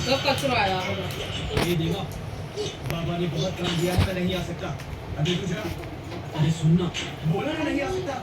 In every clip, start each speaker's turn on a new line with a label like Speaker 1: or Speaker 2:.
Speaker 1: तो कचरा आया
Speaker 2: ये देखो बाबा ने बहुत काम दिया है, मैं नहीं आ सकता। अभी कुछ अरे सुनना, बोला ना नहीं आ सकता।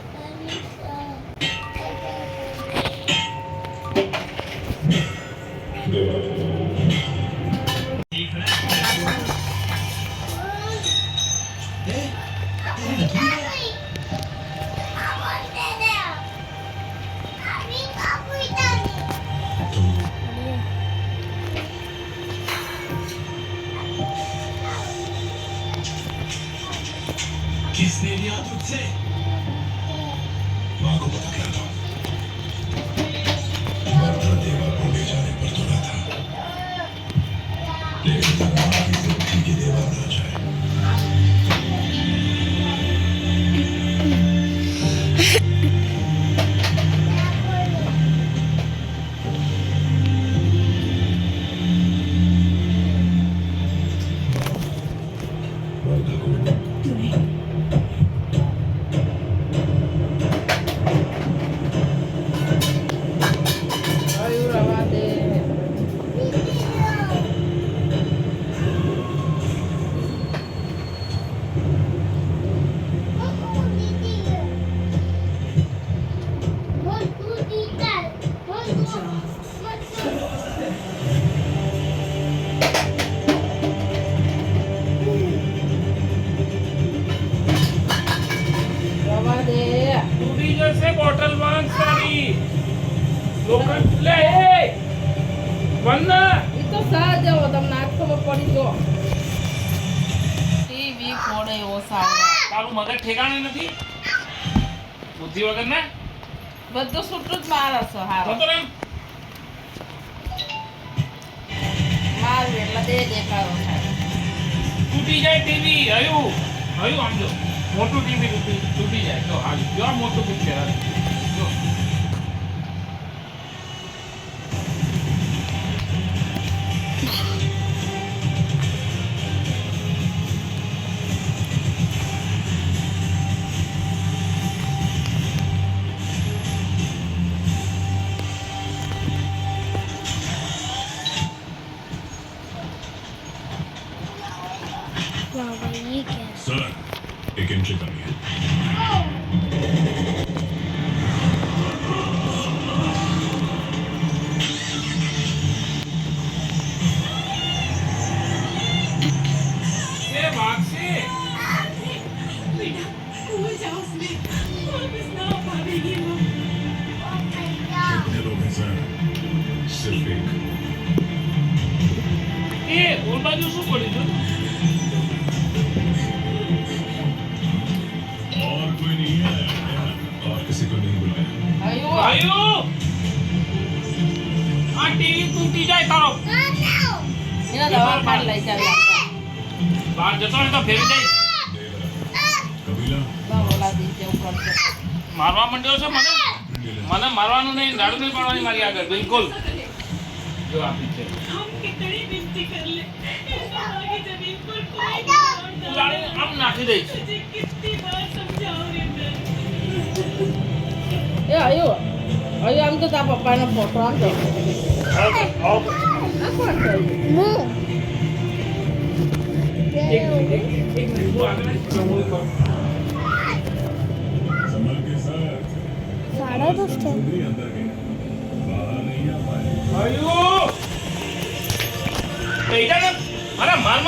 Speaker 2: किसने लिया तुझसे? माँ को पता क्या था? मरता देवा को ले जाने पर तुला था, लेकिन माँ की जिद थी कि देवा ना जाए।
Speaker 3: से बॉटल मांग सारी लोकल ले वन्ना
Speaker 1: ये तो साथ जाओ तब नाक को पड़ी जो टीवी फोड़े वो सारा
Speaker 3: તારું મગજ ઠેકાણે નથી બુદ્ધિ વગર ને
Speaker 1: બધું સુટું જ મારે છે હારો
Speaker 3: તો ને
Speaker 1: માર વેલા દે દેખાયો છે
Speaker 3: તૂટી જાય ટીવી હયું આમ જો મોટું ટીવી તૂટી જાય તો હાલ જો મોટું પિક્ચર જો
Speaker 4: सर एक एंट्री करनी है।
Speaker 3: ये भाग से
Speaker 4: कितने लोग हैं सर? सिर्फ एक।
Speaker 3: એ ઓલ બાજુ શું પડી જો
Speaker 4: और कोई नहीं है? और किसी को नहीं बुलाया?
Speaker 1: આયો
Speaker 3: આયો આ ટીવી તૂટી જાય તારો
Speaker 1: એના દવા કાઢ લઈ જાવ
Speaker 3: બહાર જતો ને તો ફેરી જાય
Speaker 4: कबीला
Speaker 1: બા બોલા દીજે ઉપર છે
Speaker 3: મારવા માંડ્યો છે મને મારવાનું નહીં દાડુ નહીં પાડવાની મારી આગળ બિલકુલ જો આપી છે જાણે આમ નાખી દે છે
Speaker 1: એ આયો આમ તો તા પપ્પાનો ફોટો આમ જો આ કોણ છે
Speaker 3: એક મિનિટ હું આગળ પ્રમોદ કર
Speaker 4: संभल के साथ
Speaker 5: साढ़े 10 है
Speaker 4: अंदर गए बाहर नहीं आ पाए।
Speaker 3: આયો બેટા ને અરે માર